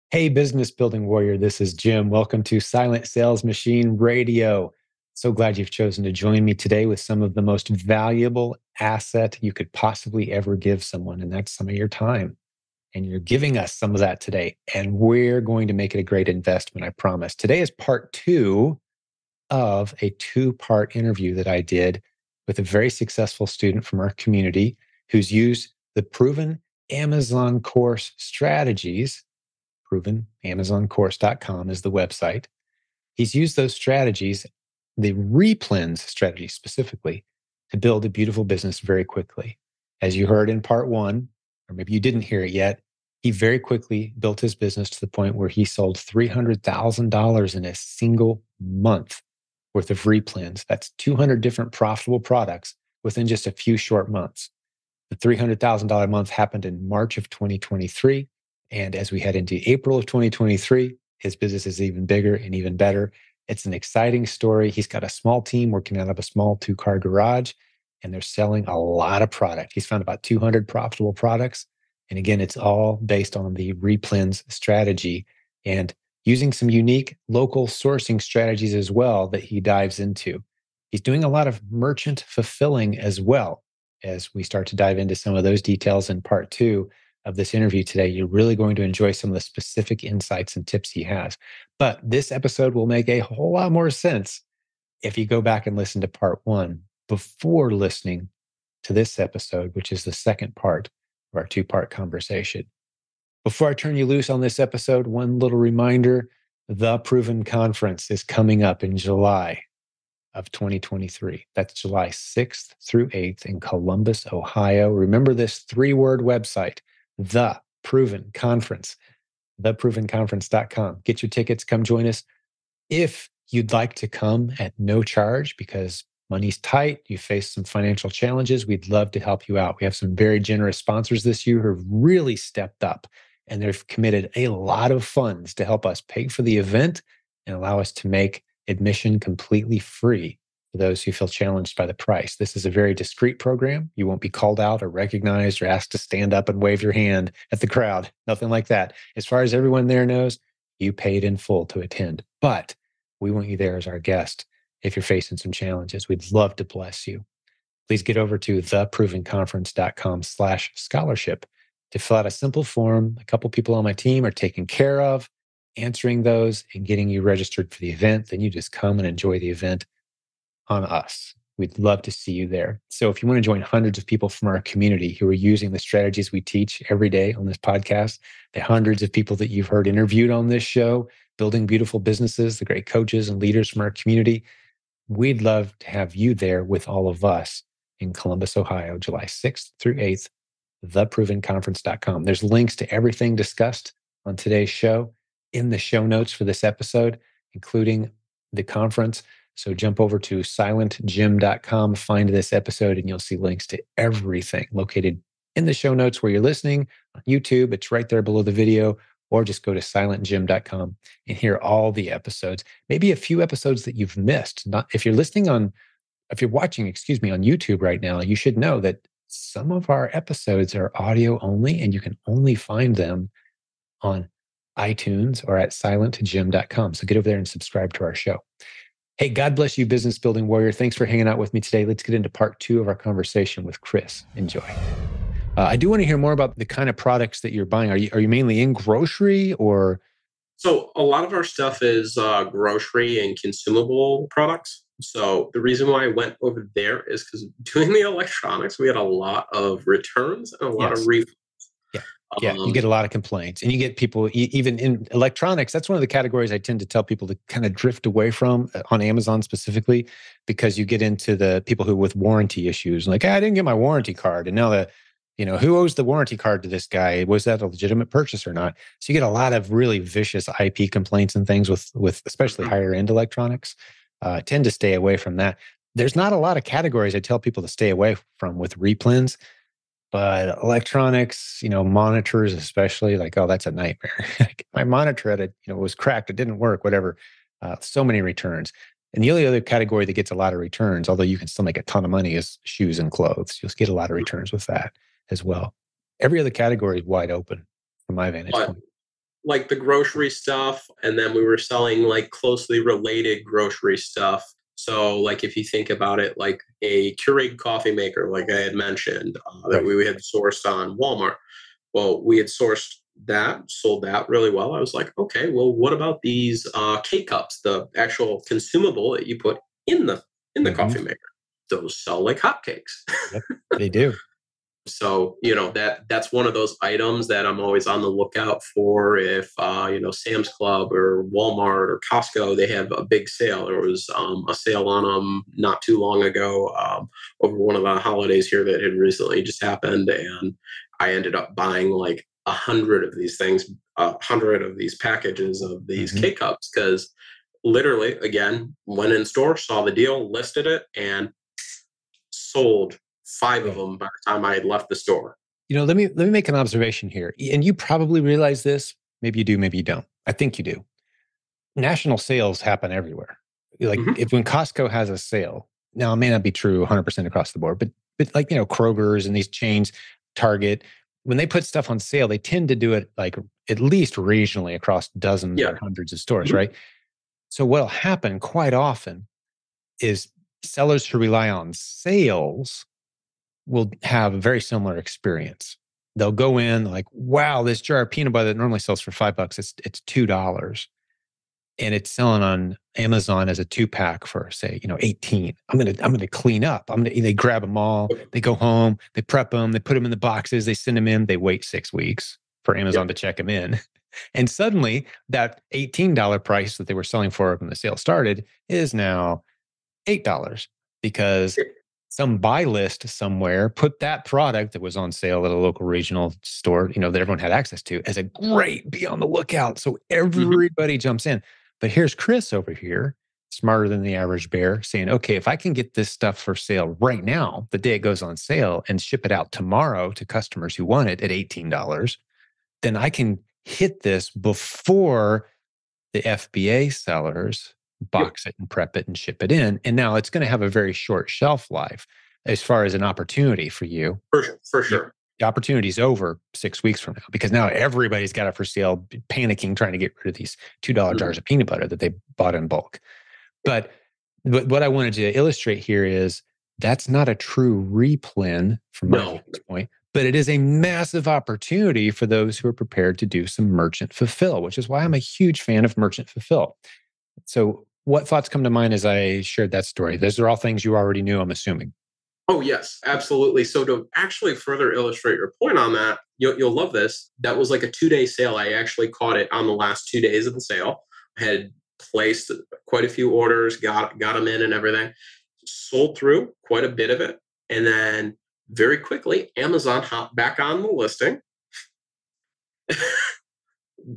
Hey, business building warrior, this is Jim. Welcome to Silent Sales Machine Radio. So glad you've chosen to join me today with some of the most valuable asset you could possibly ever give someone, and that's some of your time. And you're giving us some of that today, and we're going to make it a great investment, I promise. Today is part two of a two-part interview that I did with a very successful student from our community who's used the proven Amazon course strategies. ProvenAmazonCourse.com is the website. He's used those strategies, the Replens strategy specifically, to build a beautiful business very quickly. As you heard in part one, or maybe you didn't hear it yet, he very quickly built his business to the point where he sold $300,000 in a single month worth of Replens. That's 200 different profitable products within just a few short months. The $300,000 month happened in March of 2023. And as we head into April of 2023, his business is even bigger and even better. It's an exciting story. He's got a small team working out of a small two-car garage, and they're selling a lot of product. He's found about 200 profitable products. And again, it's all based on the Replens strategy and using some unique local sourcing strategies as well that he dives into. He's doing a lot of merchant fulfilling as well. As we start to dive into some of those details in part two of this interview today, you're really going to enjoy some of the specific insights and tips he has. But this episode will make a whole lot more sense if you go back and listen to part one before listening to this episode, which is the second part of our two-part conversation. Before I turn you loose on this episode, one little reminder: the Proven Conference is coming up in July of 2023. That's July 6th through 8th in Columbus, Ohio. Remember this three-word website, The Proven Conference, theprovenconference.com. Get your tickets, come join us. If you'd like to come at no charge because money's tight, you face some financial challenges, we'd love to help you out. We have some very generous sponsors this year who have really stepped up, and they've committed a lot of funds to help us pay for the event and allow us to make admission completely free for those who feel challenged by the price. This is a very discreet program. You won't be called out or recognized or asked to stand up and wave your hand at the crowd. Nothing like that. As far as everyone there knows, you paid in full to attend. But we want you there as our guest if you're facing some challenges. We'd love to bless you. Please get over to theprovenconference.com/scholarship to fill out a simple form. A couple people on my team are taking care of answering those and getting you registered for the event. Then you just come and enjoy the event on us. We'd love to see you there. So if you want to join hundreds of people from our community who are using the strategies we teach every day on this podcast, the hundreds of people that you've heard interviewed on this show, building beautiful businesses, the great coaches and leaders from our community, we'd love to have you there with all of us in Columbus, Ohio, July 6th through 8th, theprovenconference.com. There's links to everything discussed on today's show in the show notes for this episode, including the conference. So jump over to silentjimdotcom, find this episode, and you'll see links to everything located in the show notes where you're listening on YouTube. It's right there below the video, or just go to silentjim.com and hear all the episodes. Maybe a few episodes that you've missed. Not if you're watching, on YouTube right now, you should know that some of our episodes are audio only, and you can only find them on iTunes or at silentjim.com. So get over there and subscribe to our show. Hey, God bless you, business building warrior. Thanks for hanging out with me today. Let's get into part two of our conversation with Chris. Enjoy. I do want to hear more about the kind of products that you're buying. Are you mainly in grocery or? So a lot of our stuff is grocery and consumable products. So the reason why I went over there is because doing the electronics, we had a lot of returns and a lot of refunds. Yeah, you get a lot of complaints, and you get people, even in electronics, that's one of the categories I tend to tell people to kind of drift away from on Amazon specifically, because you get into the people who with warranty issues, like, I didn't get my warranty card. And now who owes the warranty card to this guy? Was that a legitimate purchase or not? So you get a lot of really vicious IP complaints and things with especially higher end electronics. Tend to stay away from that. There's not a lot of categories I tell people to stay away from with Replens. But electronics, monitors especially, like, oh, that's a nightmare. My monitor was cracked. It didn't work, whatever. So many returns. And the only other category that gets a lot of returns, although you can still make a ton of money, is shoes and clothes. You'll get a lot of returns with that as well. Every other category is wide open from my vantage point. like the grocery stuff, and then we were selling like closely related grocery stuff. So, like if you think about it, like a Keurig coffee maker, like I had mentioned, that Right. we had sourced on Walmart. Well, we had sourced that, sold that really well. I was like, okay, well, what about these K cups, the actual consumable that you put in the Hmm. coffee maker? Those sell like hotcakes. Yep. They do. So that's one of those items that I'm always on the lookout for. If Sam's Club or Walmart or Costco, they have a big sale. There was a sale on them not too long ago, over one of the holidays here that had recently just happened, and I ended up buying like 100 of these things, 100 of these packages of these Hmm. K cups, because literally, again, went in store, saw the deal, listed it, and sold five of Right. them by the time I had left the store. Let me make an observation here, and you probably realize this. Maybe you do, maybe you don't. I think you do. National sales happen everywhere. Like Mm-hmm. if when Costco has a sale, now it may not be true 100% across the board, but like Kroger's and these chains, Target, when they put stuff on sale, they tend to do it like at least regionally across dozens Yeah. or hundreds of stores, Mm-hmm. right? So what'll happen quite often is sellers who rely on sales will have a very similar experience. They'll go in like, wow, this jar of peanut butter that normally sells for $5, it's $2. And it's selling on Amazon as a 2-pack for say, 18. I'm gonna clean up. They grab them all, they go home, they prep them, they put them in the boxes, they send them in, they wait 6 weeks for Amazon Yep. to check them in. And suddenly that $18 price that they were selling for when the sale started is now $8 because some buy list somewhere put that product that was on sale at a local regional store, that everyone had access to as a great be on the lookout. So Mm-hmm. everybody jumps in. But here's Chris over here, smarter than the average bear, saying, okay, if I can get this stuff for sale right now, the day it goes on sale, and ship it out tomorrow to customers who want it at $18, then I can hit this before the FBA sellers Yep. box it and prep it and ship it in. And now it's going to have a very short shelf life as far as an opportunity for you. For You- sure. The opportunity is over 6 weeks from now because now everybody's got it for sale, panicking, trying to get rid of these $2 Mm-hmm. jars of peanut butter that they bought in bulk. But what I wanted to illustrate here is that's not a true replen from my No. vantage point, but it is a massive opportunity for those who are prepared to do some merchant fulfill, which is why I'm a huge fan of merchant fulfill. So, what thoughts come to mind as I shared that story? Those are all things you already knew, I'm assuming. Oh, yes, absolutely. So to actually further illustrate your point on that, you'll love this. That was like a 2-day sale. I actually caught it on the last 2 days of the sale. I had placed quite a few orders, got them in and everything, sold through quite a bit of it. And then very quickly, Amazon hopped back on the listing,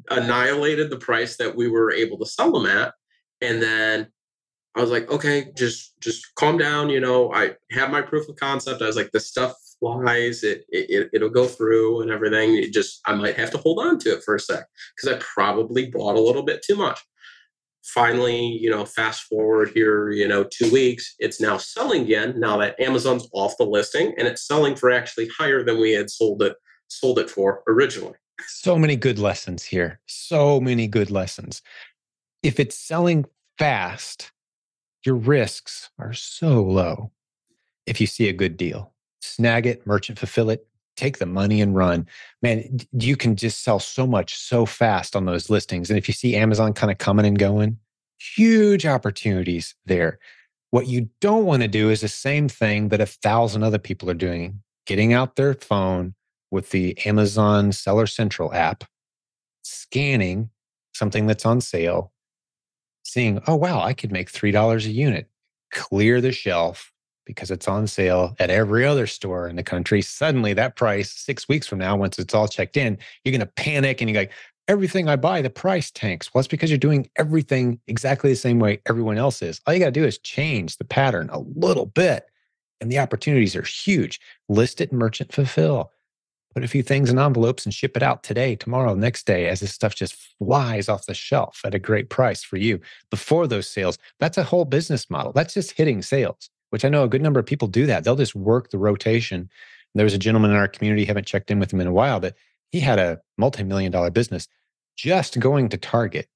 annihilated the price that we were able to sell them at. And then I was like, okay, just calm down. I have my proof of concept. I was like, this stuff flies. It'll go through and everything. I might have to hold on to it for a sec because I probably bought a little bit too much. Finally, fast forward here, 2 weeks, it's now selling again. Now that Amazon's off the listing, and it's selling for actually higher than we had sold it for originally. So many good lessons here. So many good lessons. If it's selling fast, your risks are so low. If you see a good deal, snag it, merchant fulfill it, take the money and run. Man, you can just sell so much so fast on those listings. And if you see Amazon kind of coming and going, huge opportunities there. What you don't want to do is the same thing that 1,000 other people are doing, getting out their phone with the Amazon Seller Central app, scanning something that's on sale, seeing, oh, wow, I could make $3 a unit, clear the shelf because it's on sale at every other store in the country. Suddenly, that price 6 weeks from now, once it's all checked in, you're going to panic and you're like, everything I buy, the price tanks. Well, it's because you're doing everything exactly the same way everyone else is. All you got to do is change the pattern a little bit, and the opportunities are huge. List it, merchant fulfill. Put a few things in envelopes and ship it out today, tomorrow, next day, as this stuff just flies off the shelf at a great price for you before those sales. That's a whole business model. That's just hitting sales, which I know a good number of people do that. They'll just work the rotation. There was a gentleman in our community, haven't checked in with him in a while, but he had a multi-million-dollar business. just going to Target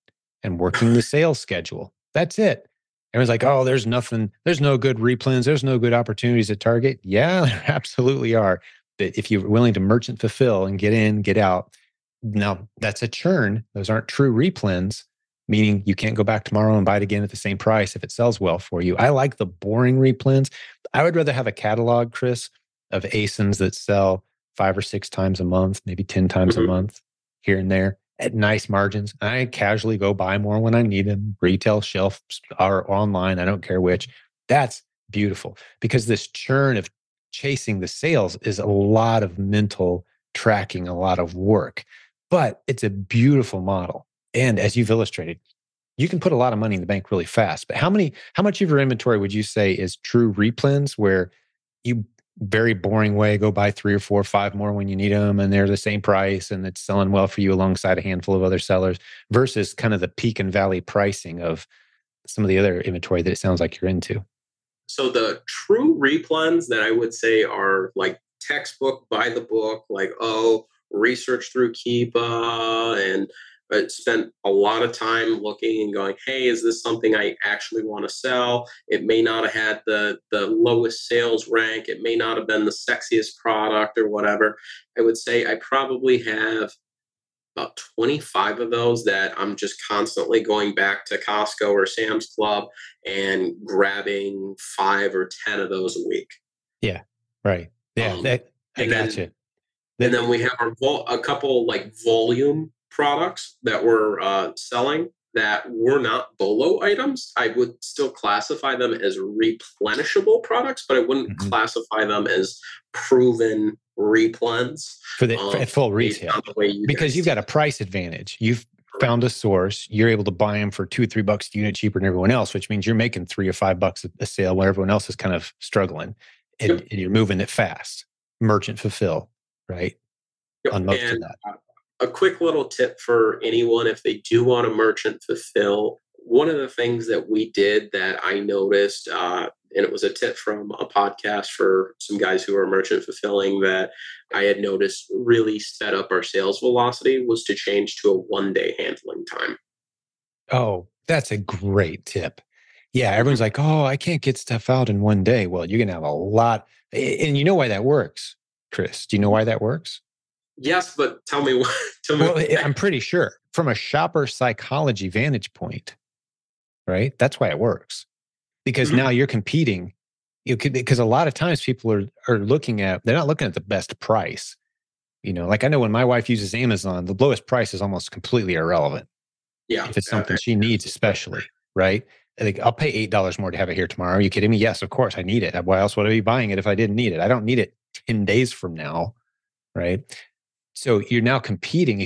and working the sales schedule. That's it. Everyone's like, oh, there's nothing, there's no good replens, there's no good opportunities at Target. Yeah, there absolutely are. But if you're willing to merchant fulfill and get in, get out, now that's a churn. Those aren't true replens, meaning you can't go back tomorrow and buy it again at the same price if it sells well for you. I like the boring replens. I would rather have a catalog, Chris, of ASINs that sell 5 or 6 times a month, maybe 10 times a month here and there at nice margins. I casually go buy more when I need them, retail, shelf, or online. I don't care which. That's beautiful, because this churn of chasing the sales is a lot of mental tracking, a lot of work, but it's a beautiful model. And as you've illustrated, you can put a lot of money in the bank really fast. But how much of your inventory would you say is true replens, where you very boring way go buy 3 or 4 or 5 more when you need them, and they're the same price and it's selling well for you alongside a handful of other sellers, versus kind of the peak and valley pricing of some of the other inventory that it sounds like you're into? So the true replens that I would say are like textbook, by the book, like, oh, research through Keepa, and spent a lot of time looking and going, hey, is this something I actually want to sell? It may not have had the lowest sales rank. It may not have been the sexiest product or whatever. I would say I probably have about 25 of those that I'm just constantly going back to Costco or Sam's Club and grabbing 5 or 10 of those a week. Yeah, right. Yeah, I gotcha. And then we have a couple like volume products that we're selling that were not BOLO items. I would still classify them as replenishable products, but I wouldn't classify them as proven replens for full retail, because you've got a price advantage. You've found a source. You're able to buy them for $2 or $3 a unit cheaper than everyone else, which means you're making $3 or $5 a sale where everyone else is kind of struggling, and you're moving it fast. Merchant fulfill, right? On most of that. A quick little tip for anyone, if they do want to merchant fulfill, one of the things that we did that I noticed, and it was a tip from a podcast for some guys who are merchant fulfilling, that I had noticed really sped up our sales velocity, was to change to a 1-day handling time. Oh, that's a great tip. Yeah, everyone's like, oh, I can't get stuff out in 1 day. Well, you're going to have a lot. And you know why that works, Chris? Do you know why that works? Yes, but tell me what. Well, I'm pretty sure from a shopper psychology vantage point, right? That's why it works. Because now you're competing. Because a lot of times people are looking at, they're not looking at the best price. Like I know when my wife uses Amazon, the lowest price is almost completely irrelevant. Yeah. If it's something she needs, especially, right? Like, I'll pay $8 more to have it here tomorrow. Are you kidding me? Yes, of course I need it. Why else would I be buying it if I didn't need it? I don't need it 10 days from now, right? So you're now competing,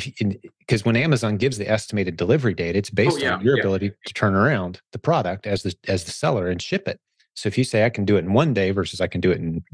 because when Amazon gives the estimated delivery date, it's based on your ability to turn around the product as the seller and ship it. So if you say I can do it in 1 day versus I can do it in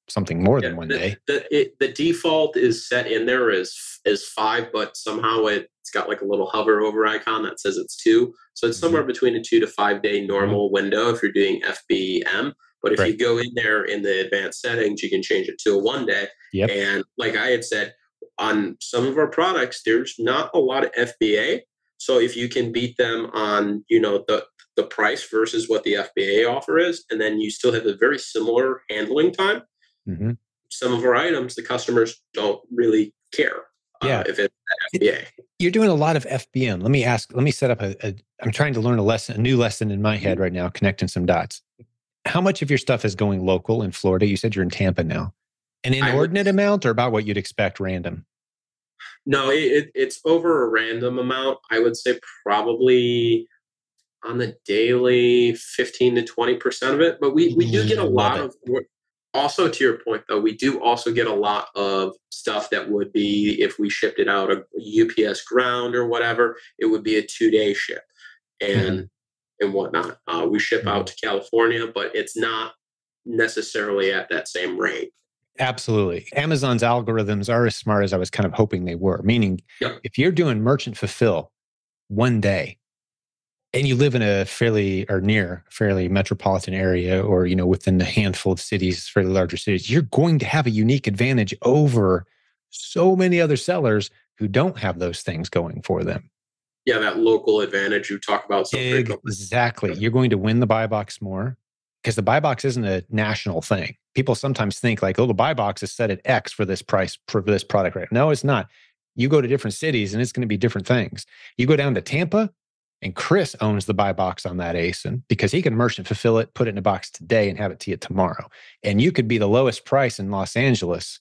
something more than 1 day, the default is set in there as 5, but somehow it's got like a little hover over icon that says it's 2. So it's somewhere between a 2 to 5 day normal window if you're doing FBM. But if you go in there in the advanced settings, you can change it to a 1 day. And like I had said, on some of our products, there's not a lot of FBA. So if you can beat them on, the price versus what the FBA offer is, and then you still have a very similar handling time, some of our items, the customers don't really care if it's FBA. You're doing a lot of FBM. Let me set up I'm trying to learn a new lesson in my head right now, connecting some dots. How much of your stuff is going local in Florida? You said you're in Tampa now. An inordinate amount, or about what you'd expect random? No, it's over a random amount. I would say probably on the daily 15 to 20% of it. But we do get a lot of, also to your point though, we do also get a lot of stuff that would be, if we shipped it out a UPS ground or whatever, it would be a 2-day ship and whatnot. We ship out to California, but it's not necessarily at that same rate. Absolutely. Amazon's algorithms are as smart as I was kind of hoping they were. Meaning, if you're doing merchant fulfill 1 day, and you live in a near fairly metropolitan area, or within a handful of cities, fairly larger cities, you're going to have a unique advantage over so many other sellers who don't have those things going for them. Yeah, that local advantage you talk about so frequently. Exactly. You're going to win the buy box more because the buy box isn't a national thing. People sometimes think like, oh, the buy box is set at X for this price for this product, right? No, it's not. You go to different cities and it's going to be different things. You go down to Tampa and Chris owns the buy box on that ASIN because he can merchant fulfill it, put it in a box today and have it to you tomorrow. And you could be the lowest price in Los Angeles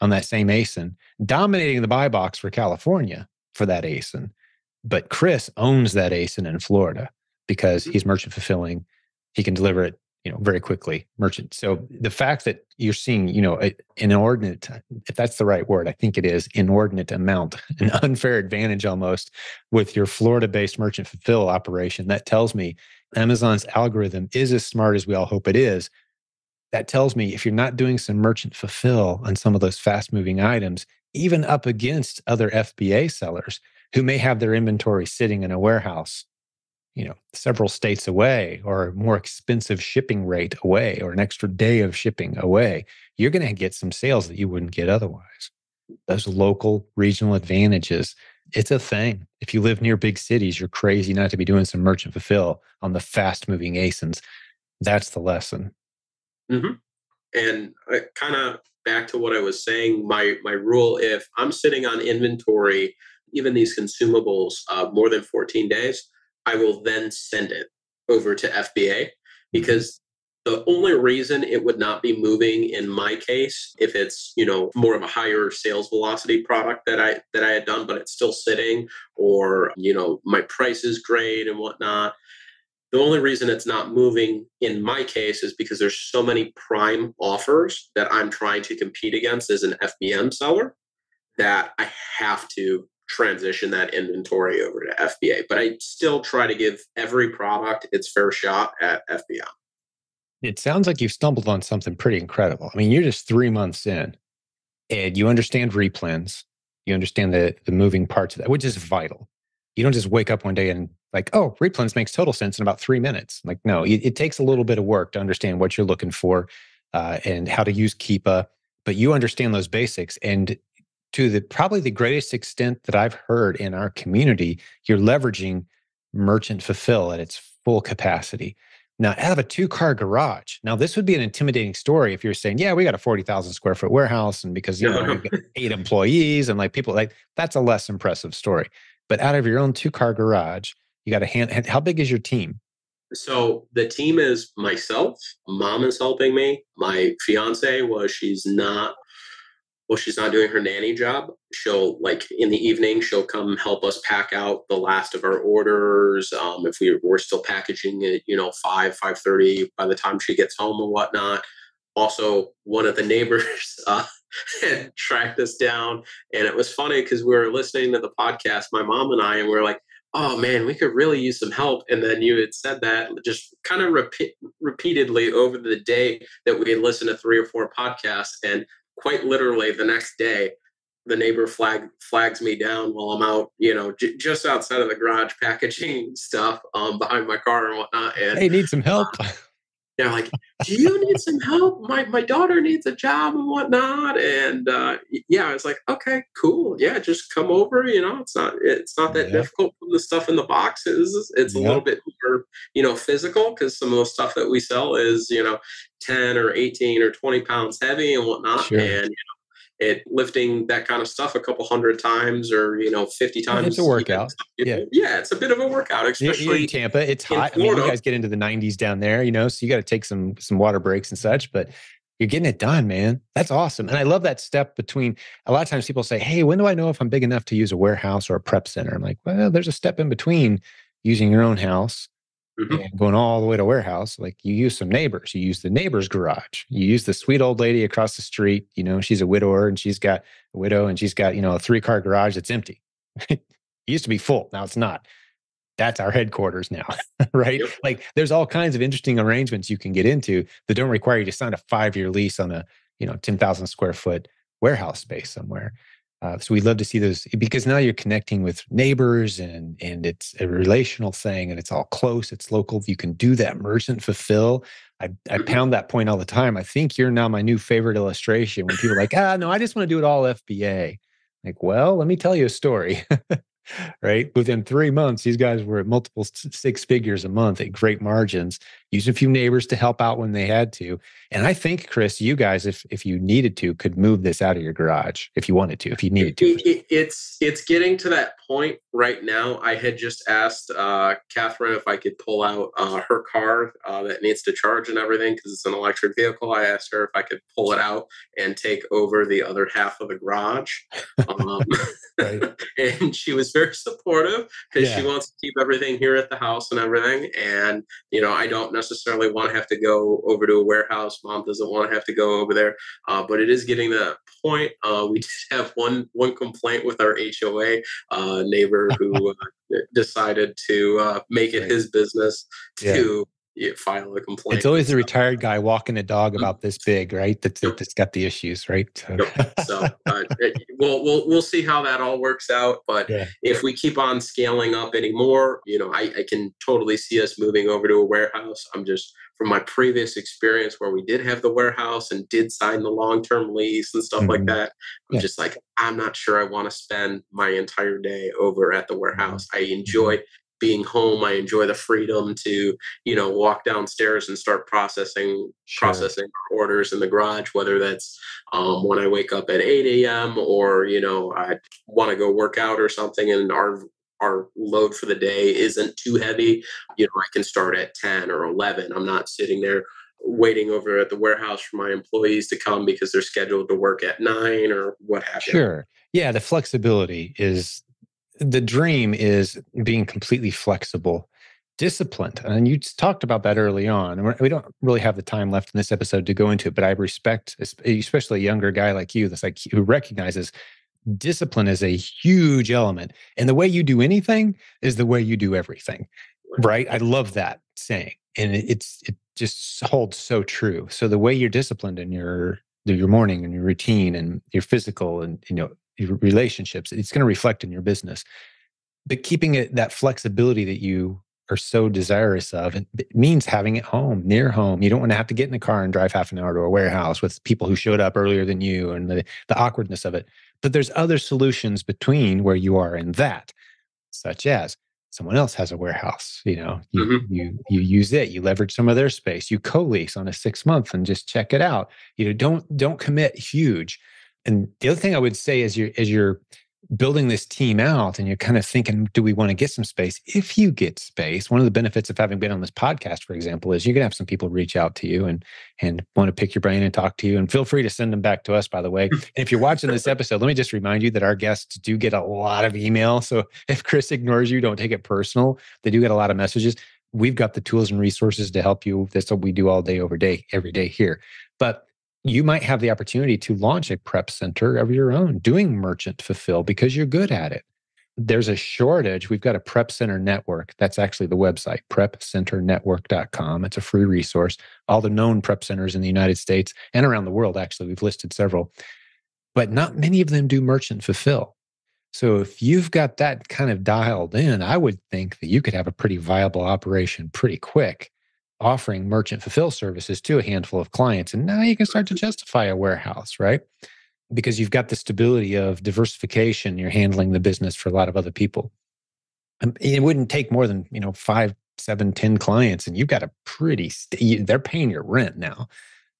on that same ASIN, dominating the buy box for California for that ASIN. But Chris owns that ASIN in Florida because he's merchant fulfilling. He can deliver it, very quickly, merchant. So the fact that you're seeing, an inordinate, if that's the right word, I think it is, inordinate amount, an unfair advantage almost with your Florida-based merchant fulfill operation, that tells me Amazon's algorithm is as smart as we all hope it is. That tells me if you're not doing some merchant fulfill on some of those fast-moving items, even up against other FBA sellers who may have their inventory sitting in a warehouse, several states away, or a more expensive shipping rate away, or an extra day of shipping away, you're going to get some sales that you wouldn't get otherwise. Those local regional advantages, it's a thing. If you live near big cities, you're crazy not to be doing some merchant fulfill on the fast-moving ASINs. That's the lesson. Mm-hmm. And kind of back to what I was saying, my rule, if I'm sitting on inventory, even these consumables, more than 14 days, I will then send it over to FBA because the only reason it would not be moving in my case, if it's, more of a higher sales velocity product that I had done, but it's still sitting, or, my price is great and whatnot. The only reason it's not moving in my case is because there's so many prime offers that I'm trying to compete against as an FBM seller that I have to transition that inventory over to FBA. But I still try to give every product its fair shot at FBM. It sounds like you've stumbled on something pretty incredible. I mean, you're just 3 months in and you understand replens. You understand the moving parts of that, which is vital. You don't just wake up one day and like, oh, replens makes total sense in about 3 minutes. Like, no, it takes a little bit of work to understand what you're looking for and how to use Keepa, but you understand those basics. And to probably the greatest extent that I've heard in our community, you're leveraging merchant fulfill at its full capacity. Now, out of a 2-car garage, now this would be an intimidating story if you're saying, yeah, we got a 40,000 square foot warehouse, and because we've got 8 employees, and like people like that's a less impressive story. But out of your own 2-car garage, you got a hand. How big is your team? So the team is myself. Mom is helping me. My fiance she's not doing her nanny job. She'll in the evening, she'll come help us pack out the last of our orders. If we're still packaging it, 5:30 by the time she gets home and whatnot. Also, one of the neighbors had tracked us down. And it was funny because we were listening to the podcast, my mom and I, and we were like, oh man, we could really use some help. And then you had said that just kind of repeatedly over the day that we had listened to 3 or 4 podcasts. And quite literally the next day, the neighbor flags me down while I'm out, just outside of the garage packaging stuff behind my car and whatnot. And hey, need some help? They're like, do you need some help? My daughter needs a job and whatnot. And I was like, okay, cool. Yeah, just come over. It's not that difficult. Putting the stuff in the boxes. It's a little bit more, physical because some of the stuff that we sell is, 10 or 18 or 20 pounds heavy and whatnot. Sure. And lifting that kind of stuff a couple hundred times or 50 times. It's a workout. Yeah, it's a bit of a workout, especially in Tampa. It's hot. I mean, you guys get into the 90s down there, so you got to take some water breaks and such, but you're getting it done, man. That's awesome. And I love that step between. A lot of times people say, hey, when do I know if I'm big enough to use a warehouse or a prep center? I'm like, well, there's a step in between using your own house and going all the way to warehouse. Like you use some neighbors, you use the neighbor's garage, you use the sweet old lady across the street. She's a widower and she's got a 3-car garage that's empty. It used to be full. Now it's not. That's our headquarters now, right? Yep. Like there's all kinds of interesting arrangements you can get into that don't require you to sign a 5-year lease on a 10,000 square foot warehouse space somewhere. So we'd love to see those because now you're connecting with neighbors and it's a relational thing and it's all close, it's local. You can do that merchant fulfill. I pound that point all the time. I think you're now my new favorite illustration when people are like, no, I just want to do it all FBA. Like, well, let me tell you a story. Right? Within 3 months, these guys were at multiple six figures a month at great margins, used a few neighbors to help out when they had to. And I think, Chris, you guys, if you needed to, could move this out of your garage if you wanted to, if you needed to. It's getting to that point right now. I had just asked Catherine if I could pull out her car that needs to charge and everything because it's an electric vehicle. I asked her if I could pull it out and take over the other half of the garage. Right. And she was very supportive because she wants to keep everything here at the house and everything. And, I don't necessarily want to have to go over to a warehouse. Mom doesn't want to have to go over there. But it is getting to that point. We did have one complaint with our HOA neighbor who decided to make it his business to file a complaint. It's always the retired guy walking a dog about this big, right? That's got the issues, right? So we'll see how that all works out. But if we keep on scaling up anymore, I can totally see us moving over to a warehouse. I'm just, from my previous experience where we did have the warehouse and did sign the long-term lease and stuff like that, I'm just like, I'm not sure I want to spend my entire day over at the warehouse. I enjoy being home. I enjoy the freedom to, walk downstairs and start processing orders in the garage, whether that's when I wake up at 8 a.m. or, I want to go work out or something and our load for the day isn't too heavy. I can start at 10 or 11. I'm not sitting there waiting over at the warehouse for my employees to come because they're scheduled to work at 9 or what have you. Sure. Yeah. The flexibility is the dream, is being completely flexible, disciplined. And you talked about that early on. And we don't really have the time left in this episode to go into it, but I respect, especially a younger guy like you, who recognizes discipline is a huge element. And the way you do anything is the way you do everything. Right? I love that saying. And it just holds so true. So the way you're disciplined in your morning and your routine and your physical and your relationships, it's going to reflect in your business. But keeping it, that flexibility that you are so desirous of, it means having it home, near home. You don't want to have to get in the car and drive half an hour to a warehouse with people who showed up earlier than you and the awkwardness of it. But there's other solutions between where you are and that, such as someone else has a warehouse. You use it, you leverage some of their space, you co-lease on a 6-month and just check it out. Don't commit huge. And the other thing I would say is as you're building this team out and you're kind of thinking, do we want to get some space? If you get space, one of the benefits of having been on this podcast, for example, is you're going to have some people reach out to you and want to pick your brain and talk to you. And feel free to send them back to us, by the way. And if you're watching this episode, let me just remind you that our guests do get a lot of email. So if Chris ignores you, don't take it personal. They do get a lot of messages. We've got the tools and resources to help you. That's what we do all day, every day here. But you might have the opportunity to launch a prep center of your own, doing merchant fulfill because you're good at it. There's a shortage. We've got a prep center network. That's actually the website, prepcenternetwork.com. It's a free resource. All the known prep centers in the United States and around the world, actually, we've listed several, but not many of them do merchant fulfill. So if you've got that kind of dialed in, I would think that you could have a pretty viable operation pretty quick, offering merchant fulfill services to a handful of clients. And now you can start to justify a warehouse, right? Because you've got the stability of diversification. You're handling the business for a lot of other people. And it wouldn't take more than, 5, 7, 10 clients. And you've got a pretty, they're paying your rent now,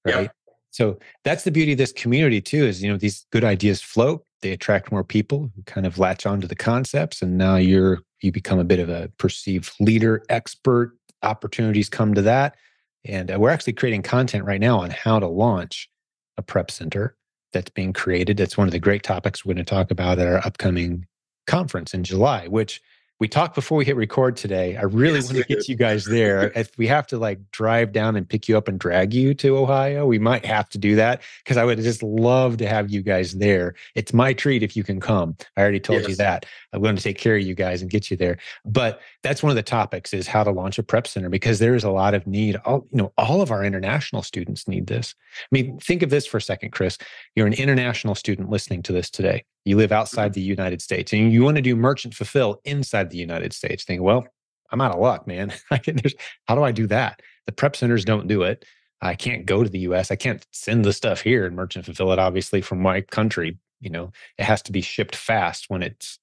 right? Yeah. So that's the beauty of this community too, is, these good ideas float. They attract more people who kind of latch onto the concepts. And now you become a bit of a perceived leader, expert. Opportunities come to that. And we're actually creating content right now on how to launch a prep center that's being created. That's one of the great topics we're going to talk about at our upcoming conference in July, which we talked before we hit record today. I really want to get you guys there. If we have to drive down and pick you up and drag you to Ohio, we might have to do that because I would just love to have you guys there. It's my treat if you can come. I already told you that. I'm going to take care of you guys and get you there. But that's one of the topics, is how to launch a prep center, because there is a lot of need. All of our international students need this. I mean, think of this for a second, Chris. You're an international student listening to this today. You live outside the United States and you want to do merchant fulfill inside the United States. Think, well, I'm out of luck, man. How do I do that? The prep centers don't do it. I can't go to the US. I can't send the stuff here and merchant fulfill it, obviously, from my country. it has to be shipped fast when it's,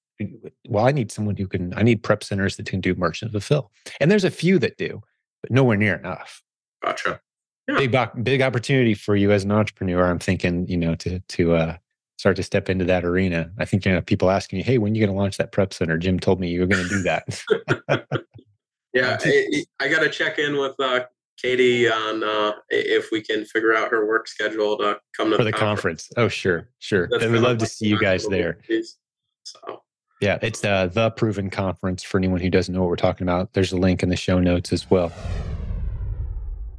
well, I need prep centers that can do merchant fulfill. And there's a few that do, but nowhere near enough. Gotcha. Yeah. Big opportunity for you as an entrepreneur. I'm thinking, to start to step into that arena. I think people asking you, hey, when are you going to launch that prep center? Jim told me you were going to do that. Yeah, I got to check in with Katie on if we can figure out her work schedule to come to for the conference. Oh, sure. That's We'd love to see you guys there. So. Yeah, it's the Proven Conference for anyone who doesn't know what we're talking about. There's a link in the show notes as well.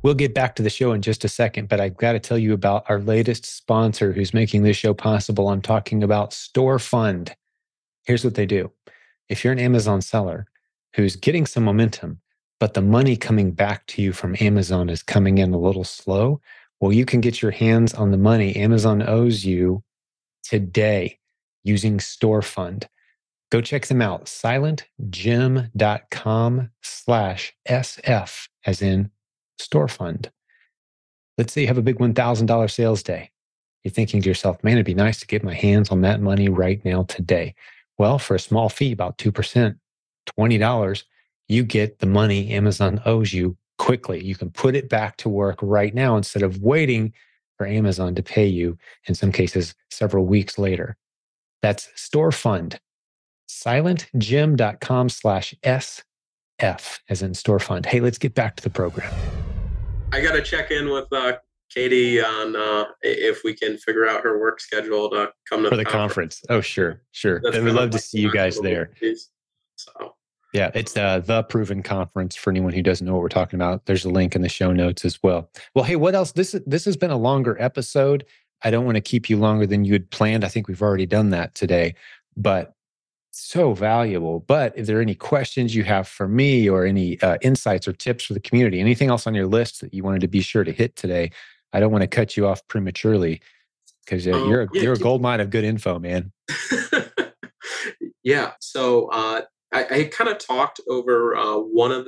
We'll get back to the show in just a second, but I've got to tell you about our latest sponsor who's making this show possible. I'm talking about StoreFund. Here's what they do. If you're an Amazon seller who's getting some momentum, but the money coming back to you from Amazon is coming in a little slow, well, you can get your hands on the money Amazon owes you today using StoreFund. Go check them out, silentjimdotcom/SF, as in StoreFund. Let's say you have a big $1,000 sales day. You're thinking to yourself, man, it'd be nice to get my hands on that money right now today. Well, for a small fee, about 2%, $20, you get the money Amazon owes you quickly. You can put it back to work right now instead of waiting for Amazon to pay you, in some cases, several weeks later. That's StoreFund, silentjim.com/SF, as in StoreFund. Hey, let's get back to the program. I got to check in with Katie on if we can figure out her work schedule to come to for the conference. Oh, sure. We'd love to see you guys there. So. Yeah, it's the Proven Conference for anyone who doesn't know what we're talking about. There's a link in the show notes as well. Well, hey, what else? This has been a longer episode. I don't want to keep you longer than you had planned. I think we've already done that today, but so valuable. But if there are any questions you have for me or any insights or tips for the community, anything else on your list that you wanted to be sure to hit today, I don't want to cut you off prematurely because you're a gold mine of good info, man. Yeah. So I kind of talked over one of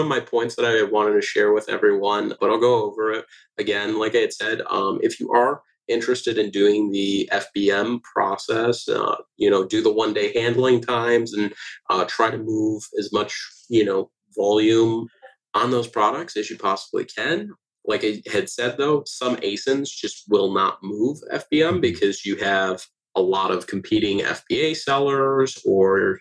my points that I wanted to share with everyone, but I'll go over it again. Like I had said, if you are interested in doing the FBM process, do the one-day handling times and try to move as much, volume on those products as you possibly can. Like I had said, though, some ASINs just will not move FBM because you have a lot of competing FBA sellers, or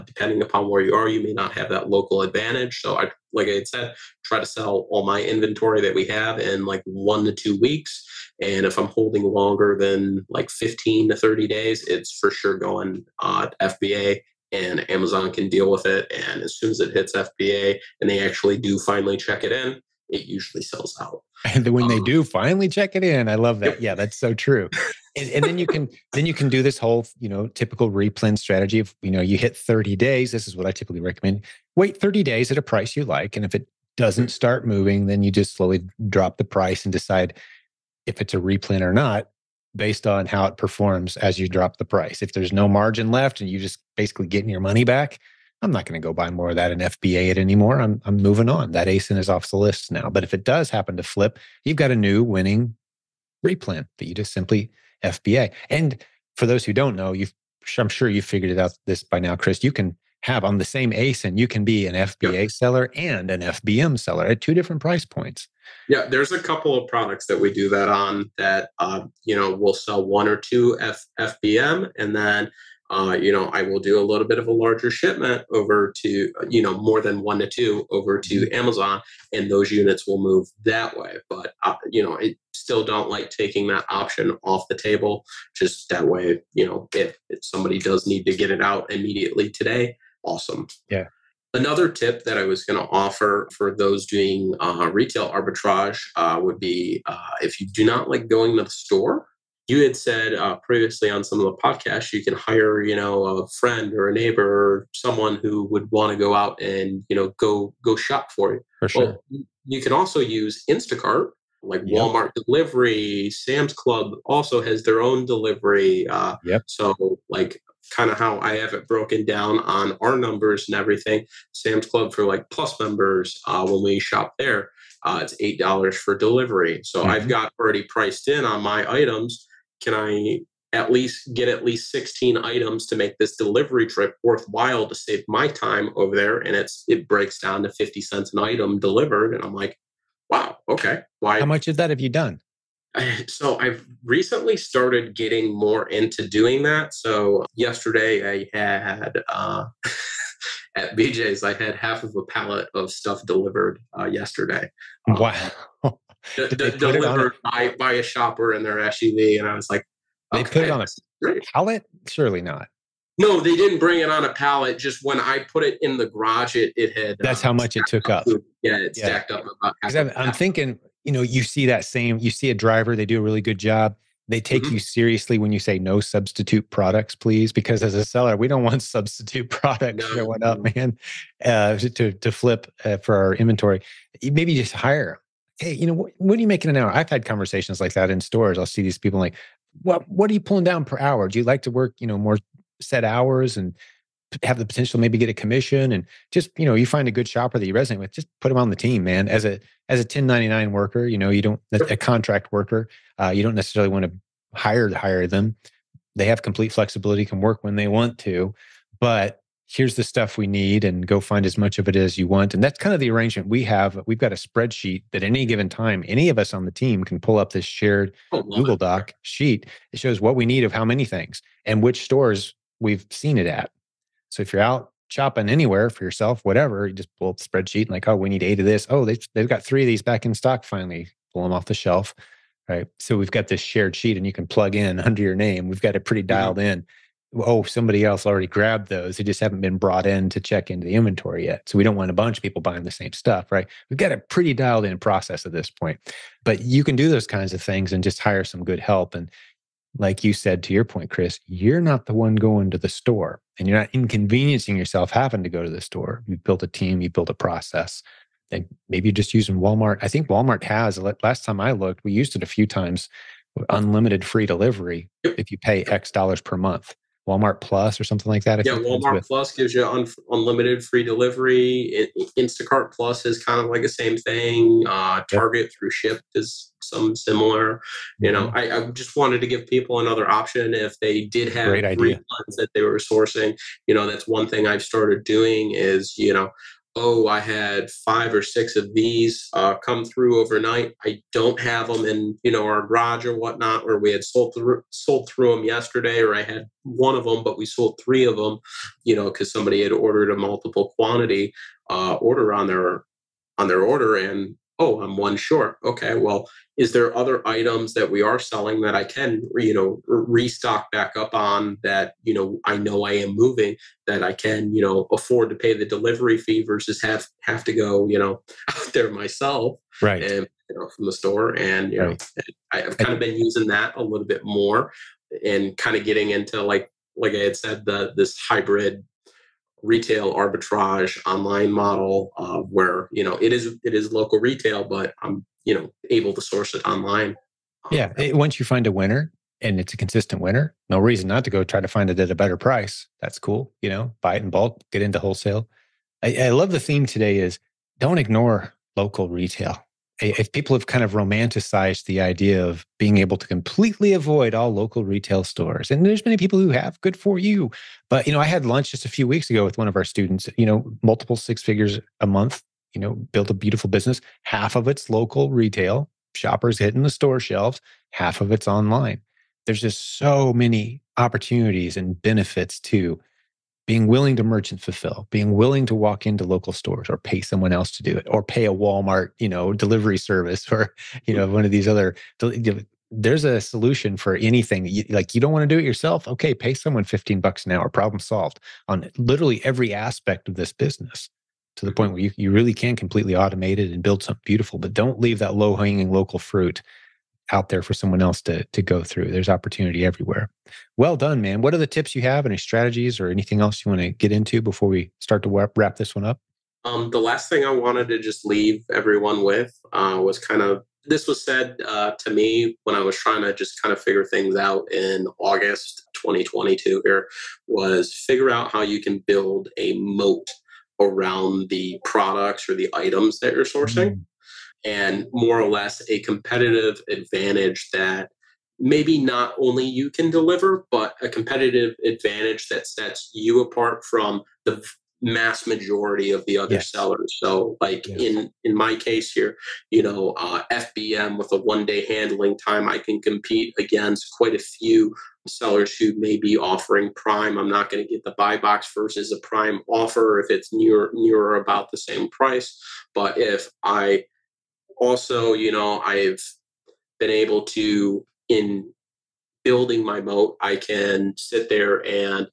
depending upon where you are, you may not have that local advantage. So like I had said, try to sell all my inventory that we have in like 1 to 2 weeks. And if I'm holding longer than like 15 to 30 days, it's for sure going FBA, and Amazon can deal with it. And as soon as it hits FBA and they actually do finally check it in, it usually sells out. And when they do finally check it in, I love that. Yep. Yeah, that's so true. And then you can do this whole, typical replens strategy. If, you hit 30 days, this is what I typically recommend. Wait 30 days at a price you like. And if it doesn't start moving, then you just slowly drop the price and decide if it's a replen or not based on how it performs as you drop the price. If there's no margin left and you just basically getting your money back, I'm not going to go buy more of that and FBA it anymore. I'm moving on. That ASIN is off the list now. But if it does happen to flip, you've got a new winning replen that you just simply FBA. And for those who don't know, I'm sure you figured it out this by now, Chris. You can have on the same ASIN, you can be an FBA seller and an FBM seller at 2 different price points. Yeah, there's a couple of products that we do that on that, we'll sell 1 or 2 FBM, and then, I will do a little bit of a larger shipment over to, more than 1 to 2 over to Amazon, and those units will move that way. But, I still don't like taking that option off the table. Just that way, if somebody does need to get it out immediately today, awesome. Yeah. Another tip that I was going to offer for those doing retail arbitrage would be if you do not like going to the store. You had said previously on some of the podcasts, you can hire, a friend or a neighbor or someone who would want to go out and, go shop for you. For sure. Well, you can also use Instacart, like Walmart delivery. Sam's Club also has their own delivery. So like kind of how I have it broken down on our numbers and everything. Sam's Club for like Plus members, when we shop there, it's $8 for delivery. So I've got already priced in on my items. Can I at least 16 items to make this delivery trip worthwhile to save my time over there. And it breaks down to 50 cents an item delivered. And I'm like, wow, okay. How Why? much of that have you done? So I've recently started getting more into doing that. So yesterday I had at BJ's, I had half of a pallet of stuff delivered yesterday. Wow. Did they put it on a Delivered by a shopper in their SUV, and I was like, they put it okay, on a this is great. pallet? Surely not. No, they didn't bring it on a pallet. Just when I put it in the garage, it had That's how much it took up. yeah, it Yeah. stacked up about half. Because I'm thinking, you see you see a driver, they do a really good job. They take you seriously when you say no substitute products, please. Because as a seller, we don't want substitute products showing up, man, to flip for our inventory. Maybe just hire them. Hey, what are you making an hour? I've had conversations like that in stores. I'll see these people like, what are you pulling down per hour? Do you like to work, more set hours and have the potential to maybe get a commission? And just, you find a good shopper that you resonate with, just put them on the team, man. As a 1099 worker, you don't, a contract worker, you don't necessarily want to hire them. They have complete flexibility, can work when they want to, but here's the stuff we need, and go find as much of it as you want. And that's kind of the arrangement we have. We've got a spreadsheet that at any given time, any of us on the team can pull up this shared Google Doc sheet. It shows what we need of how many things and which stores we've seen it at. So if you're out shopping anywhere for yourself, whatever, you just pull up the spreadsheet and like, oh, we need 8 of this. Oh, they've got 3 of these back in stock finally. Pull them off the shelf, right? So we've got this shared sheet and you can plug in under your name. We've got it pretty dialed in. Oh, somebody else already grabbed those. They just haven't been brought in to check into the inventory yet. So we don't want a bunch of people buying the same stuff, right? We've got a pretty dialed in process at this point. But you can do those kinds of things and just hire some good help. And like you said, to your point, Chris, you're not the one going to the store, and you're not inconveniencing yourself having to go to the store. You've built a team, you built a process. And maybe you're just using Walmart. I think Walmart has, last time I looked, we used it a few times, unlimited free delivery if you pay X dollars per month. Walmart Plus or something like that. Yeah, Walmart Plus gives you unlimited free delivery. Instacart Plus is kind of like the same thing. Target through Shipt is some similar. I just wanted to give people another option if they did have replens that they were sourcing. That's one thing I've started doing is, oh, I had 5 or 6 of these come through overnight. I don't have them in, our garage or whatnot, or we had sold through them yesterday, or I had 1 of them, but we sold 3 of them, because somebody had ordered a multiple quantity order on their order, and oh, I'm 1 short. Okay, well, is there other items that we are selling that I can, restock back up on that, I know I am moving, that I can, afford to pay the delivery fee versus have to go, out there myself, right? And from the store. And I've kind of been using that a little bit more, and kind of getting into like I had said, this hybrid retail arbitrage online model, where it is local retail, but I'm able to source it online. Once you find a winner and it's a consistent winner, no reason not to go try to find it at a better price. That's cool. Buy it in bulk, get into wholesale. I love the theme today is don't ignore local retail. If people have kind of romanticized the idea of being able to completely avoid all local retail stores, and there's many people who have, good for you. But, I had lunch just a few weeks ago with one of our students, multiple 6 figures a month, built a beautiful business. Half of it's local retail, shoppers hitting the store shelves, half of it's online. There's just so many opportunities and benefits to being willing to merchant fulfill, being willing to walk into local stores or pay someone else to do it, or pay a Walmart, delivery service, or, one of these other, there's a solution for anything. You don't want to do it yourself. Okay. Pay someone $15 an hour, problem solved on literally every aspect of this business, to the point where you really can completely automate it and build something beautiful, but don't leave that low hanging local fruit out there for someone else to go through. There's opportunity everywhere. Well done, man. What are the tips you have? Any strategies or anything else you want to get into before we start to wrap this one up? The last thing I wanted to just leave everyone with was this was said to me when I was trying to just kind of figure things out in August 2022 here, was figure out how you can build a moat around the products or the items that you're sourcing. And more or less a competitive advantage that maybe not only you can deliver, but a competitive advantage that sets you apart from the mass majority of the other Yes. sellers. So like Yes. in my case here, FBM with a 1 day handling time, I can compete against quite a few sellers who may be offering prime. I'm not going to get the buy box versus a prime offer if it's near about the same price. But if I also, I've been able to, in building my moat, I can sit there and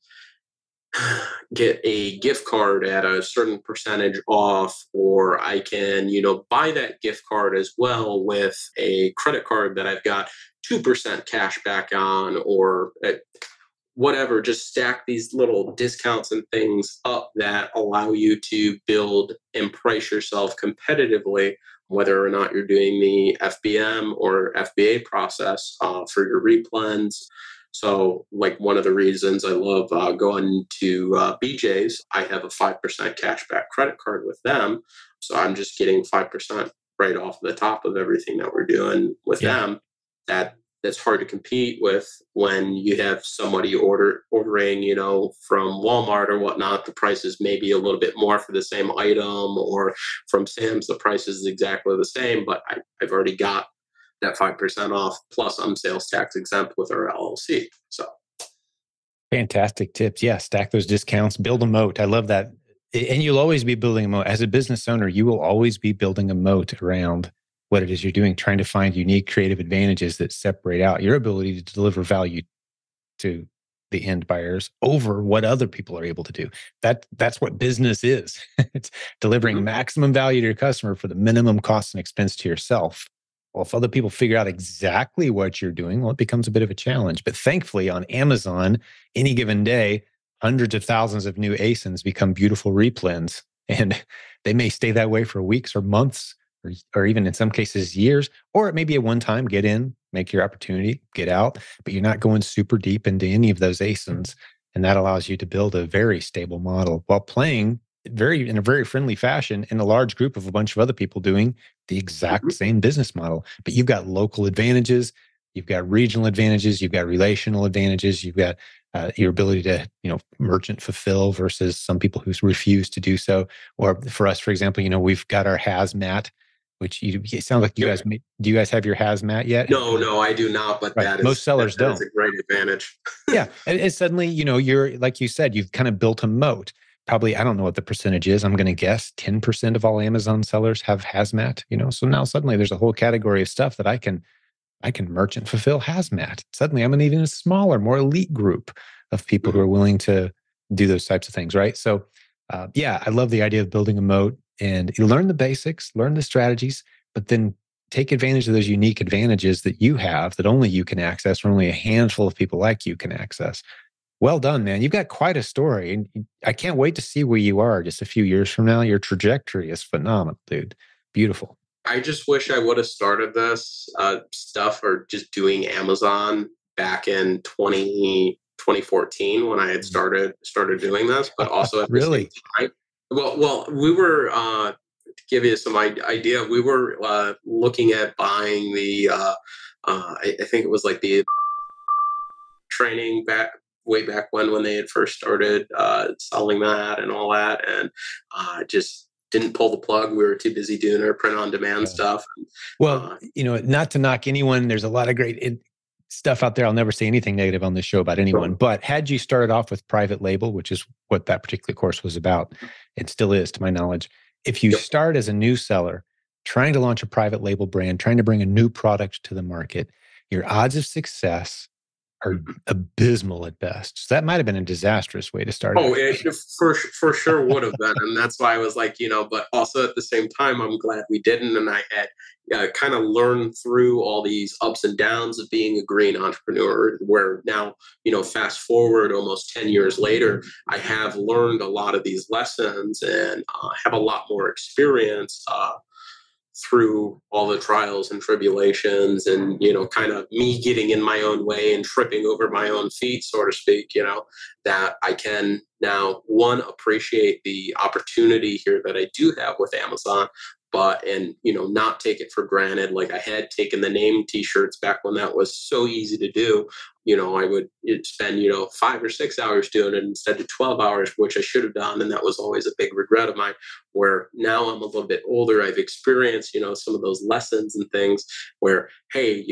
get a gift card at a certain percentage off, or I can, buy that gift card as well with a credit card that I've got 2% cash back on, or whatever. Just stack these little discounts and things up that allow you to build and price yourself competitively, whether or not you're doing the FBM or FBA process for your replens. So, like, one of the reasons I love going to BJ's, I have a 5% cashback credit card with them. So I'm just getting 5% right off the top of everything that we're doing with Yeah. them. That's hard to compete with when you have somebody ordering, from Walmart or whatnot. The price is maybe a little bit more for the same item, or from Sam's, the price is exactly the same, but I've already got that 5% off. Plus, I'm sales tax exempt with our LLC. So, Fantastic tips. Yeah, stack those discounts, build a moat. I love that. And you'll always be building a moat. As a business owner, you will always be building a moat around what it is you're doing, trying to find unique creative advantages that separate out your ability to deliver value to the end buyers over what other people are able to do. That's what business is. It's delivering maximum value to your customer for the minimum cost and expense to yourself. Well, if other people figure out exactly what you're doing, well, it becomes a bit of a challenge. But thankfully, on Amazon, any given day, hundreds of thousands of new ASINs become beautiful replens. And they may stay that way for weeks or months, or even in some cases years, or it may be a one-time get in, make your opportunity, get out, but you're not going super deep into any of those ASINs. And that allows you to build a very stable model while playing in a very friendly fashion in a large group of a bunch of other people doing the exact same business model. But you've got local advantages, you've got regional advantages, you've got relational advantages, you've got your ability to, merchant fulfill versus some people who refuse to do so. Or for us, for example, we've got our hazmat, which it sounds like you guys, do you guys have your hazmat yet? No, I do not, but right. Most sellers that don't. is a great advantage. Yeah. And suddenly, you're, like you said, you've kind of built a moat. Probably, I don't know what the percentage is. I'm going to guess 10% of all Amazon sellers have hazmat, so now suddenly there's a whole category of stuff that I can merchant fulfill hazmat. Suddenly I'm in even a smaller, more elite group of people who are willing to do those types of things, right? So, I love the idea of building a moat, and you learn the basics, learn the strategies, but then take advantage of those unique advantages that you have that only you can access, or only a handful of people like you can access. Well done, man. You've got quite a story, and I can't wait to see where you are just a few years from now. Your trajectory is phenomenal, dude. Beautiful. I just wish I would have started this stuff, or just doing Amazon back in 2014 when I had started doing this, but also at the same Really? time. Well, we were, to give you some idea, we were looking at buying the, I think it was like the training way back when they had first started selling that and all that, and just didn't pull the plug. We were too busy doing our print on demand stuff. Well, not to knock anyone, there's a lot of great stuff out there. I'll never say anything negative on this show about anyone, but had you started off with private label, which is what that particular course was about, it still is to my knowledge. If you start as a new seller, trying to launch a private label brand, trying to bring a new product to the market, your odds of success are abysmal at best. So that might have been a disastrous way to start. Oh, it for sure would have been. And that's why I was like, but also at the same time, I'm glad we didn't. And I had kind of learned through all these ups and downs of being a green entrepreneur, where now, fast forward almost 10 years later, I have learned a lot of these lessons and have a lot more experience through all the trials and tribulations, and kind of me getting in my own way and tripping over my own feet, so to speak, that I can now, one, appreciate the opportunity here that I do have with Amazon, and not take it for granted. Like I had taken the name t-shirts back when that was so easy to do. I would spend 5 or 6 hours doing it instead of 12 hours, which I should have done, and that was always a big regret of mine. Where now I'm a little bit older, I've experienced some of those lessons and things where, hey,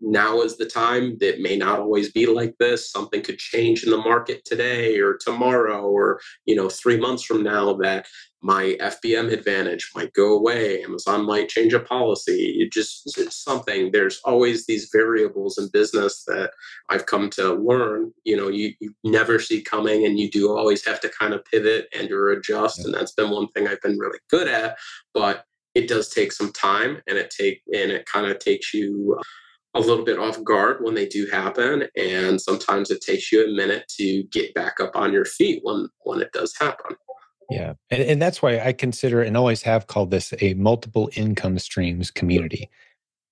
now is the time. That may not always be like this. Something could change in the market today or tomorrow or 3 months from now, that my FBM advantage might go away. Amazon might change a policy. It's something. There's always these variables in business that I've come to learn. You never see coming, and you do always have to kind of pivot and or adjust. And that's been one thing I've been really good at. But it does take some time, and it kind of takes you a little bit off guard when they do happen. And sometimes it takes you a minute to get back up on your feet when it does happen. Yeah. And that's why I consider and always have called this a multiple income streams community.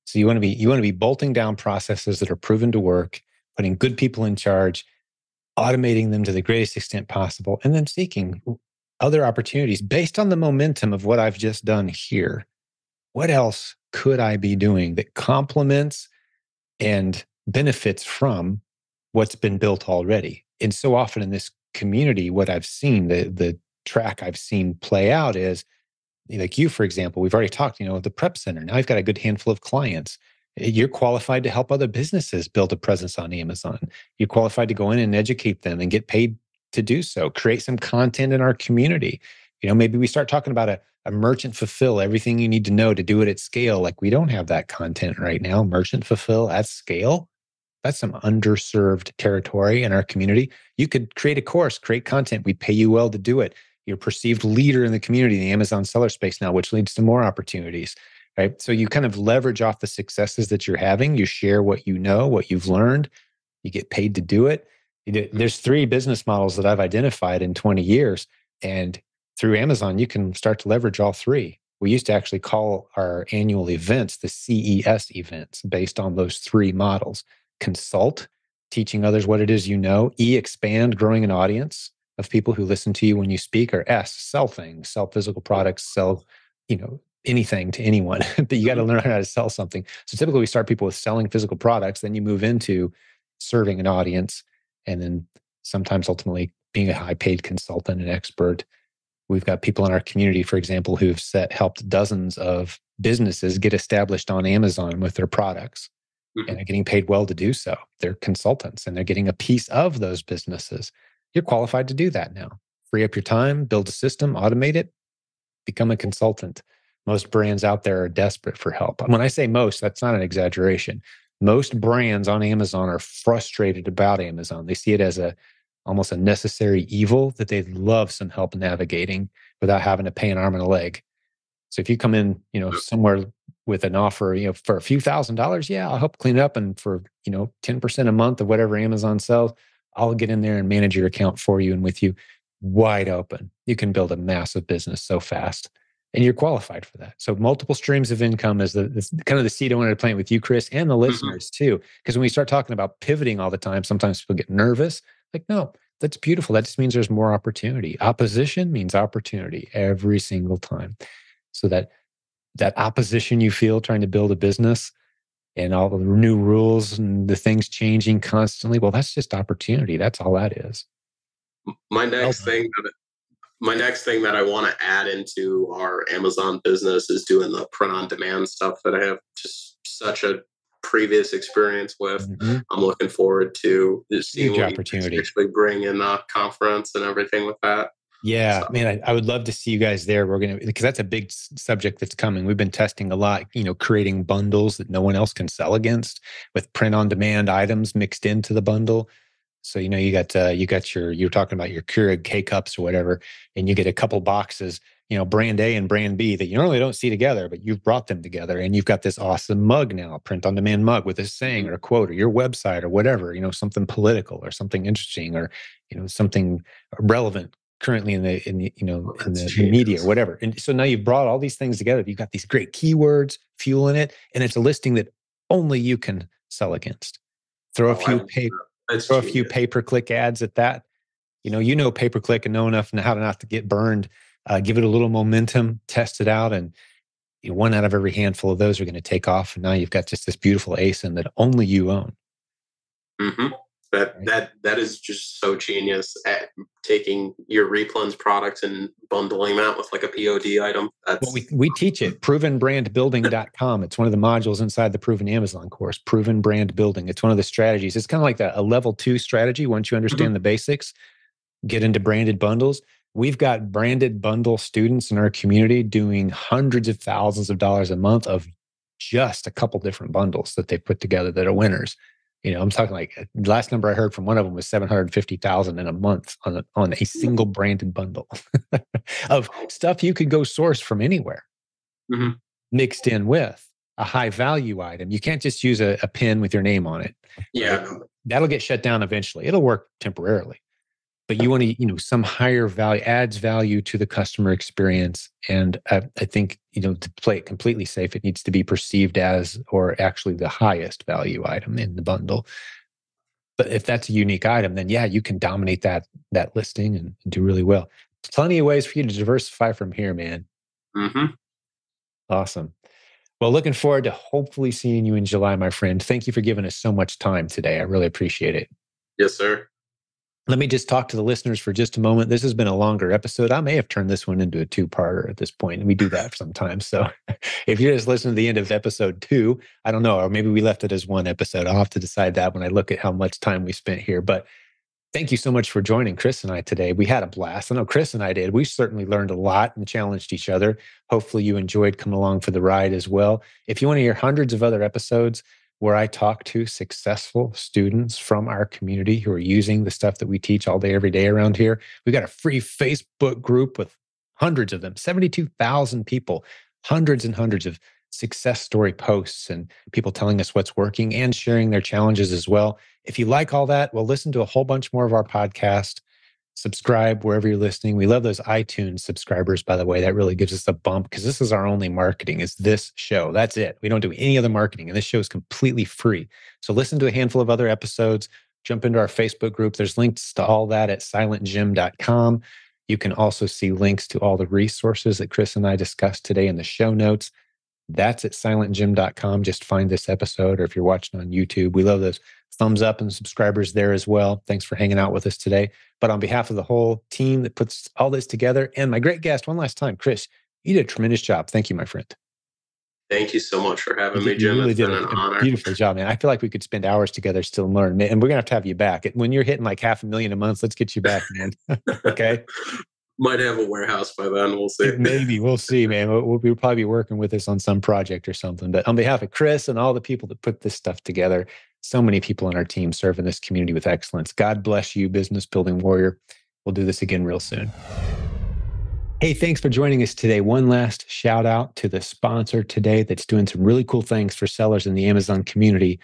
So you want to be bolting down processes that are proven to work, putting good people in charge, automating them to the greatest extent possible, and then seeking other opportunities based on the momentum of what I've just done here. What else could I be doing that complements and benefits from what's been built already? And so often in this community, what I've seen, the track I've seen play out is, like you, for example, we've already talked, the prep center. Now you've got a good handful of clients. You're qualified to help other businesses build a presence on Amazon. You're qualified to go in and educate them and get paid to do so. Create some content in our community. Maybe we start talking about a merchant fulfill, everything you need to know to do it at scale. Like we don't have that content right now. Merchant fulfill at scale. That's some underserved territory in our community. You could create a course, create content. We pay you well to do it. You're a perceived leader in the community, in the Amazon seller space now, which leads to more opportunities, right? So you kind of leverage off the successes that you're having. You share what you know, what you've learned. You get paid to do it. There's 3 business models that I've identified in 20 years. And through Amazon, you can start to leverage all 3. We used to actually call our annual events the CES events based on those 3 models. Consult, teaching others what it is you know. E, expand, growing an audience of people who listen to you when you speak. Or S, sell things, sell physical products, sell, anything to anyone. But you got to learn how to sell something. So typically we start people with selling physical products, then you move into serving an audience, and then sometimes ultimately being a high paid consultant and expert. We've got people in our community, for example, who've helped dozens of businesses get established on Amazon with their products. And they're getting paid well to do so. They're consultants and they're getting a piece of those businesses. You're qualified to do that now. Free up your time, build a system, automate it, become a consultant. Most brands out there are desperate for help. When I say most, that's not an exaggeration. Most brands on Amazon are frustrated about Amazon. They see it as almost a necessary evil that they'd love some help navigating without having to pay an arm and a leg. So if you come in, somewhere with an offer, for a few $1,000s, yeah, I'll help clean it up. And for, 10% a month of whatever Amazon sells, I'll get in there and manage your account for you and with you wide open. You can build a massive business so fast, and you're qualified for that. So multiple streams of income is the kind of the seed I wanted to plant with you, Chris, and the listeners too. Because when we start talking about pivoting all the time, sometimes people get nervous. Like, no, that's beautiful. That just means there's more opportunity. Opposition means opportunity every single time. So that opposition you feel trying to build a business and all the new rules and the things changing constantly, well, that's just opportunity. That's all that is. My next thing that I want to add into our Amazon business is doing the print on demand stuff that I have just such a previous experience with. I'm looking forward to seeing huge what opportunity. You actually bring in the conference and everything with that. Yeah, so, man, I would love to see you guys there. Because that's a big subject that's coming. We've been testing a lot, creating bundles that no one else can sell against with print on demand items mixed into the bundle. So, you were talking about your Keurig K-Cups or whatever, and you get a couple boxes, brand A and brand B that you normally don't see together, but you've brought them together. And you've got this awesome mug now, print on demand mug with a saying or a quote or your website or whatever, something political or something interesting or, something relevant currently in the media or whatever. And so now you've brought all these things together. You've got these great keywords, fuel in it, and it's a listing that only you can sell against. Throw a few pay-per-click ads at that. Pay-per-click and know enough how to not to get burned. Give it a little momentum, test it out, and one out of every handful of those are going to take off. And now you've got just this beautiful ASIN that only you own. Mm-hmm. That is just so genius at taking your Replens products and bundling that with like a POD item. Well, we teach it, provenbrandbuilding.com. It's one of the modules inside the Proven Amazon course, Proven Brand Building. It's one of the strategies. It's kind of like a level 2 strategy. Once you understand the basics, get into branded bundles. We've got branded bundle students in our community doing hundreds of thousands of dollars a month of just a couple different bundles that they put together that are winners. I'm talking like the last number I heard from one of them was $750,000 in a month on a single branded bundle of stuff you could go source from anywhere, mixed in with a high value item. You can't just use a pin with your name on it. Yeah, right? That'll get shut down eventually. It'll work temporarily, but you want to, some higher value adds value to the customer experience. And I think, to play it completely safe, it needs to be perceived as, or actually the highest value item in the bundle. But if that's a unique item, then yeah, you can dominate that listing and do really well. Plenty of ways for you to diversify from here, man. Awesome. Well, looking forward to hopefully seeing you in July, my friend. Thank you for giving us so much time today. I really appreciate it. Yes, sir. Let me just talk to the listeners for just a moment. This has been a longer episode. I may have turned this one into a 2-parter at this point. We do that sometimes. So if you're just listening to the end of episode 2, I don't know, or maybe we left it as one episode. I'll have to decide that when I look at how much time we spent here. But thank you so much for joining Chris and I today. We had a blast. I know Chris and I did. We certainly learned a lot and challenged each other. Hopefully you enjoyed coming along for the ride as well. If you want to hear hundreds of other episodes where I talk to successful students from our community who are using the stuff that we teach all day, every day around here, we've got a free Facebook group with hundreds of them, 72,000 people, hundreds and hundreds of success story posts and people telling us what's working and sharing their challenges as well. If you like all that, well, listen to a whole bunch more of our podcast. Subscribe wherever you're listening. We love those iTunes subscribers, by the way. That really gives us a bump because this is our only marketing, is this show. That's it. We don't do any other marketing, and this show is completely free. So listen to a handful of other episodes. Jump into our Facebook group. There's links to all that at silentjim.com. You can also see links to all the resources that Chris and I discussed today in the show notes. That's at silentjim.com. Just find this episode, or if you're watching on YouTube, we love those thumbs up and subscribers there as well. Thanks for hanging out with us today. But on behalf of the whole team that puts all this together and my great guest, one last time, Chris, you did a tremendous job. Thank you, my friend. Thank you so much for having me, Jim. You really it's did been an honor. Beautiful job, man. I feel like we could spend hours together still and learn. And we're going to have you back. When you're hitting like $500,000 a month, let's get you back, man. Okay? Might have a warehouse by then. We'll see. Maybe. We'll see, man. We'll probably be working with us on some project or something. But on behalf of Chris and all the people that put this stuff together, so many people on our team serving this community with excellence. God bless you, business building warrior. We'll do this again real soon. Hey, thanks for joining us today. One last shout out to the sponsor today that's doing some really cool things for sellers in the Amazon community.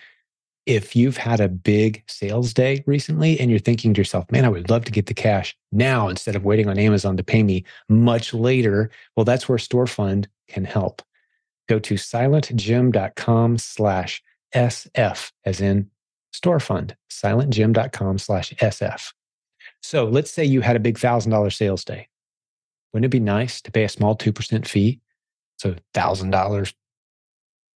If you've had a big sales day recently and you're thinking to yourself, man, I would love to get the cash now instead of waiting on Amazon to pay me much later, well, that's where StoreFund can help. Go to silentjim.com/SF, as in StoreFund, silentjim.com/SF. So let's say you had a big $1,000 sales day. Wouldn't it be nice to pay a small 2% fee? So $1,000,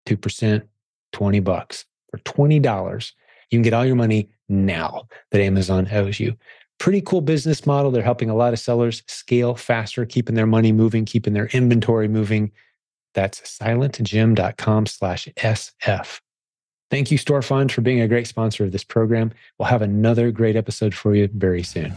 2%, $20. For $20, you can get all your money now that Amazon owes you. Pretty cool business model. They're helping a lot of sellers scale faster, keeping their money moving, keeping their inventory moving. That's silentjim.com/SF. Thank you, StoreFund, for being a great sponsor of this program. We'll have another great episode for you very soon.